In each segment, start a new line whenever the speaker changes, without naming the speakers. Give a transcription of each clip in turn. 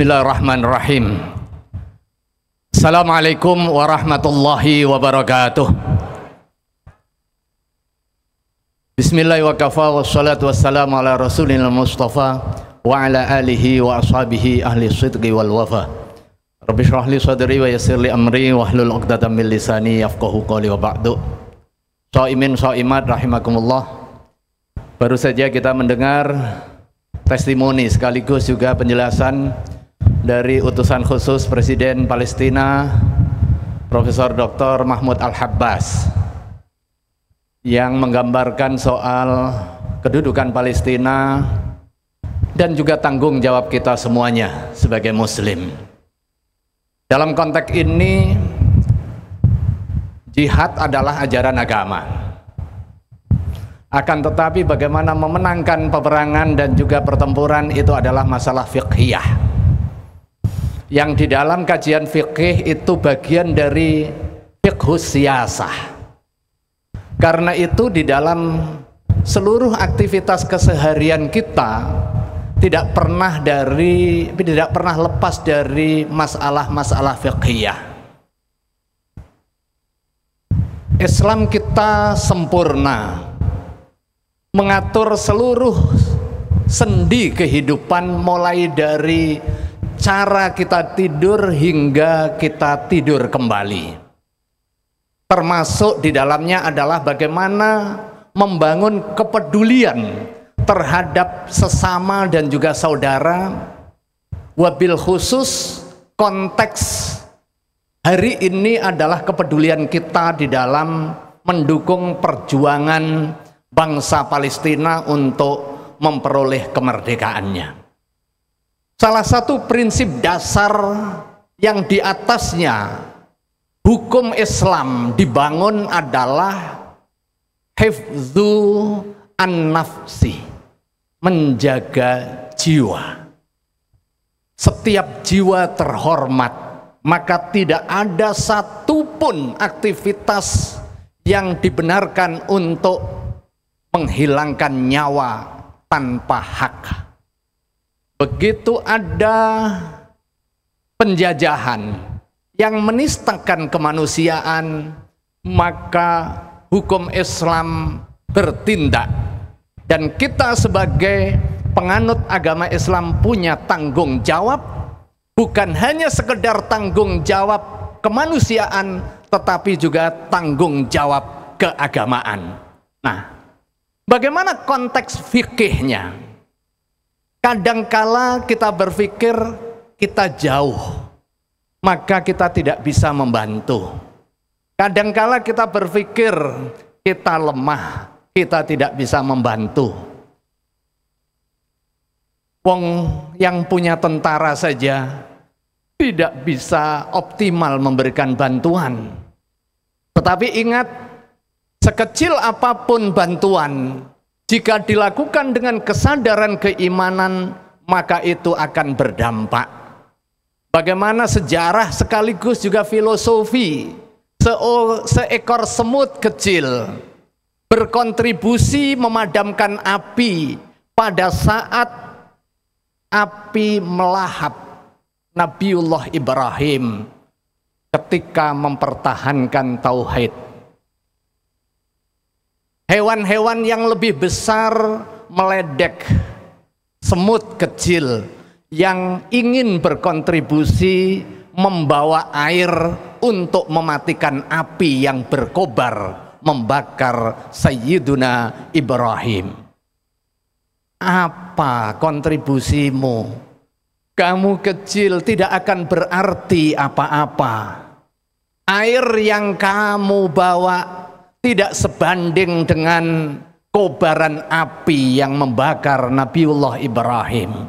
Bismillahirrahmanirrahim. Assalamualaikum warahmatullahi wabarakatuh. Bismillah wa kafa wassalatu wassalamu ala rasulil mustafa wa ala alihi wa ashabihi ahli sidqi wal wafa. Rabbi shrah li sadri wa yassir li amri wahlul 'uqdatam min lisani yafqahu qawli wa ba'du. Shaimin shaimat rahimakumullah. Baru saja kita mendengar testimoni sekaligus juga penjelasan dari utusan khusus Presiden Palestina Profesor Dr. Mahmud Al-Habbas yang menggambarkan soal kedudukan Palestina dan juga tanggung jawab kita semuanya sebagai muslim. Dalam konteks ini, jihad adalah ajaran agama. Akan tetapi bagaimana memenangkan peperangan dan juga pertempuran itu adalah masalah fiqhiyah. Yang di dalam kajian fikih itu bagian dari fiqhus siyasah. Karena itu di dalam seluruh aktivitas keseharian kita tidak pernah lepas dari masalah-masalah fiqhiyah. Islam kita sempurna, mengatur seluruh sendi kehidupan mulai dari cara kita tidur hingga kita tidur kembali. Termasuk di dalamnya adalah bagaimana membangun kepedulian terhadap sesama dan juga saudara. Wabil khusus konteks hari ini adalah kepedulian kita di dalam mendukung perjuangan bangsa Palestina untuk memperoleh kemerdekaannya. Salah satu prinsip dasar yang di atasnya hukum Islam dibangun adalah hifdzu an-nafsi, menjaga jiwa. Setiap jiwa terhormat, maka tidak ada satupun aktivitas yang dibenarkan untuk menghilangkan nyawa tanpa hak. Begitu ada penjajahan yang menistakan kemanusiaan, maka hukum Islam bertindak, dan kita sebagai penganut agama Islam punya tanggung jawab, bukan hanya sekedar tanggung jawab kemanusiaan, tetapi juga tanggung jawab keagamaan. Nah, bagaimana konteks fikihnya? Kadangkala kita berpikir kita jauh, maka kita tidak bisa membantu. Kadangkala kita berpikir kita lemah, kita tidak bisa membantu. Wong yang punya tentara saja tidak bisa optimal memberikan bantuan. Tetapi ingat, sekecil apapun bantuan, jika dilakukan dengan kesadaran keimanan, maka itu akan berdampak. Bagaimana sejarah sekaligus juga filosofi, seekor semut kecil berkontribusi memadamkan api pada saat api melahap Nabiullah Ibrahim ketika mempertahankan tauhid. Hewan-hewan yang lebih besar meledek semut kecil yang ingin berkontribusi membawa air untuk mematikan api yang berkobar membakar Sayyiduna Ibrahim. Apa kontribusimu? Kamu kecil, tidak akan berarti apa-apa. Air yang kamu bawa tidak sebanding dengan kobaran api yang membakar Nabiullah Ibrahim.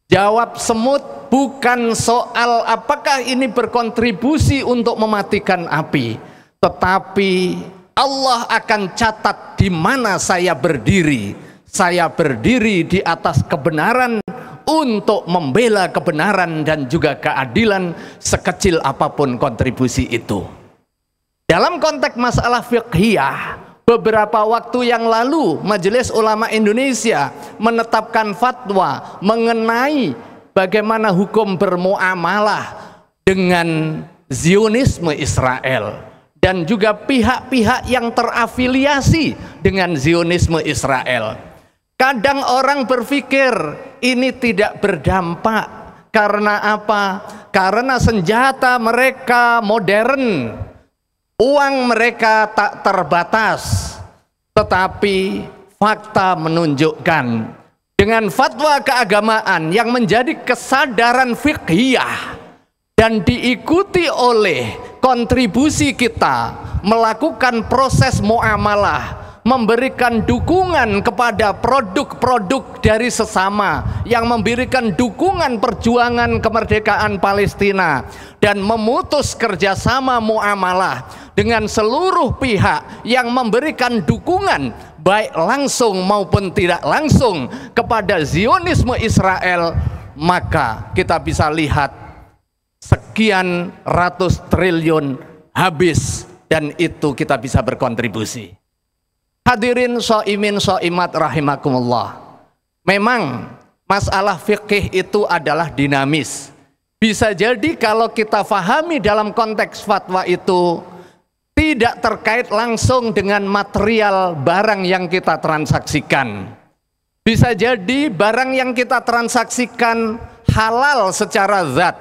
Jawab semut bukan soal apakah ini berkontribusi untuk mematikan api, tetapi Allah akan catat di mana saya berdiri. Saya berdiri di atas kebenaran untuk membela kebenaran dan juga keadilan, sekecil apapun kontribusi itu. Dalam konteks masalah fiqhiyah, beberapa waktu yang lalu Majelis Ulama Indonesia menetapkan fatwa mengenai bagaimana hukum bermuamalah dengan Zionisme Israel dan juga pihak-pihak yang terafiliasi dengan Zionisme Israel. Kadang orang berpikir ini tidak berdampak. Karena apa? Karena senjata mereka modern, uang mereka tak terbatas. Tetapi fakta menunjukkan dengan fatwa keagamaan yang menjadi kesadaran fiqhiyah dan diikuti oleh kontribusi kita melakukan proses muamalah, memberikan dukungan kepada produk-produk dari sesama yang memberikan dukungan perjuangan kemerdekaan Palestina dan memutus kerjasama muamalah dengan seluruh pihak yang memberikan dukungan baik langsung maupun tidak langsung kepada Zionisme Israel, maka kita bisa lihat sekian ratus triliun habis dan itu kita bisa berkontribusi. Hadirin shaimin shaimat rahimakumullah. Memang masalah fikih itu adalah dinamis. Bisa jadi kalau kita fahami dalam konteks fatwa itu tidak terkait langsung dengan material barang yang kita transaksikan. Bisa jadi barang yang kita transaksikan halal secara zat,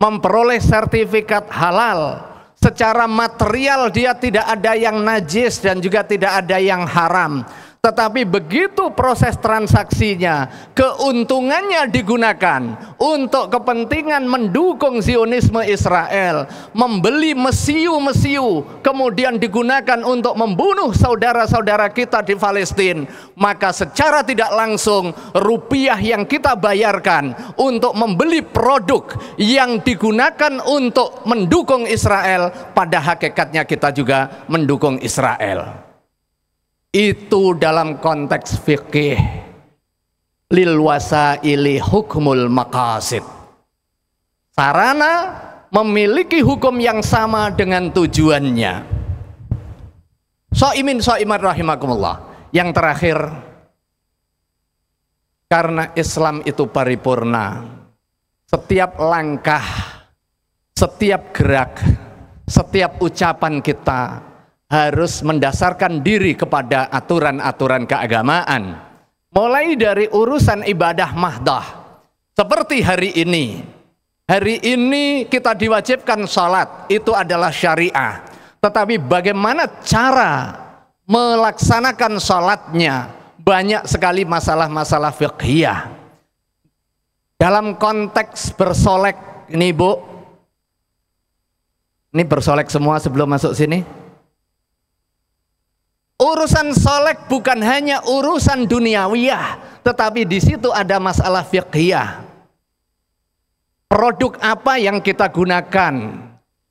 memperoleh sertifikat halal. Secara material dia tidak ada yang najis dan juga tidak ada yang haram. Tetapi begitu proses transaksinya, keuntungannya digunakan untuk kepentingan mendukung Zionisme Israel, membeli mesiu-mesiu, kemudian digunakan untuk membunuh saudara-saudara kita di Palestina, maka secara tidak langsung rupiah yang kita bayarkan untuk membeli produk yang digunakan untuk mendukung Israel, pada hakikatnya kita juga mendukung Israel. Itu dalam konteks fikih lil wasaili hukmul maqasid. Sarana memiliki hukum yang sama dengan tujuannya. Shaimin shaimat rahimakumullah. Yang terakhir, karena Islam itu paripurna, setiap langkah, setiap gerak, setiap ucapan kita harus mendasarkan diri kepada aturan-aturan keagamaan. Mulai dari urusan ibadah mahdah, seperti hari ini. Hari ini kita diwajibkan sholat, itu adalah syariah. Tetapi bagaimana cara melaksanakan sholatnya, banyak sekali masalah-masalah fiqhiyah. Dalam konteks bersolek, ini Bu, ini bersolek semua sebelum masuk sini. Urusan solek bukan hanya urusan duniawiyah, tetapi di situ ada masalah fiqhiyah. Produk apa yang kita gunakan,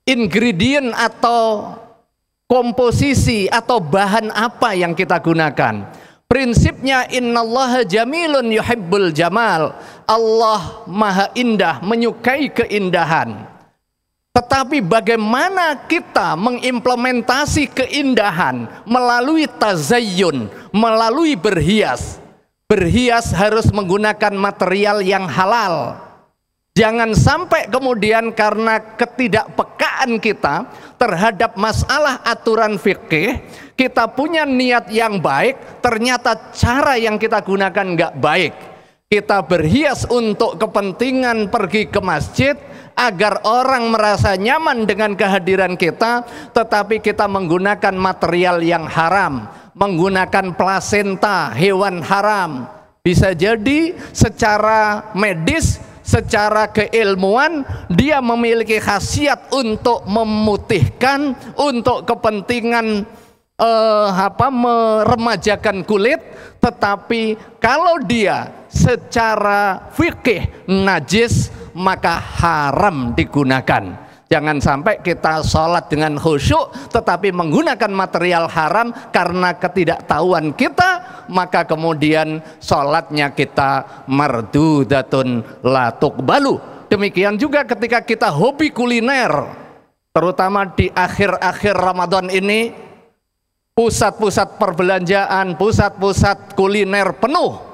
ingredient atau komposisi atau bahan apa yang kita gunakan. Prinsipnya innallaha jamilun yuhibbul jamal. Allah maha indah, menyukai keindahan. Tetapi bagaimana kita mengimplementasi keindahan melalui tazayyun, melalui berhias. Berhias harus menggunakan material yang halal. Jangan sampai kemudian karena ketidakpekaan kita terhadap masalah aturan fikih, kita punya niat yang baik, ternyata cara yang kita gunakan nggak baik. Kita berhias untuk kepentingan pergi ke masjid agar orang merasa nyaman dengan kehadiran kita, tetapi kita menggunakan material yang haram, menggunakan plasenta hewan haram. Bisa jadi secara medis, secara keilmuan dia memiliki khasiat untuk memutihkan, untuk kepentingan meremajakan kulit, tetapi kalau dia secara fikih najis, maka haram digunakan. Jangan sampai kita sholat dengan khusyuk tetapi menggunakan material haram karena ketidaktahuan kita, maka kemudian sholatnya kita mardudatun la tuqbalu. Demikian juga ketika kita hobi kuliner, terutama di akhir-akhir Ramadan ini, pusat-pusat perbelanjaan, pusat-pusat kuliner penuh.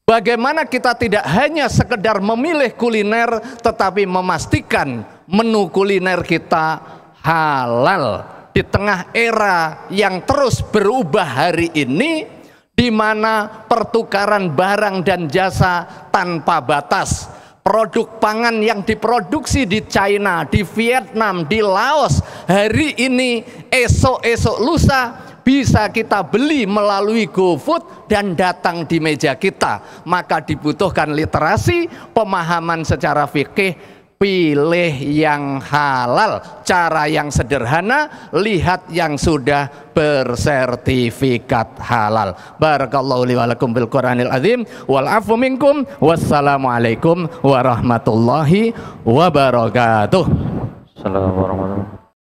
Bagaimana kita tidak hanya sekedar memilih kuliner, tetapi memastikan menu kuliner kita halal. Di tengah era yang terus berubah hari ini, di mana pertukaran barang dan jasa tanpa batas, produk pangan yang diproduksi di China, di Vietnam, di Laos, hari ini, esok-esok lusa bisa kita beli melalui GoFood dan datang di meja kita. Maka dibutuhkan literasi, pemahaman secara fikih, pilih yang halal, cara yang sederhana, lihat yang sudah bersertifikat halal. Barakallahu li wa lakum bil Qur'anil azim wal afu minkum. Wassalamualaikum warahmatullahi wabarakatuh.
Assalamualaikum warahmatullahi wabarakatuh.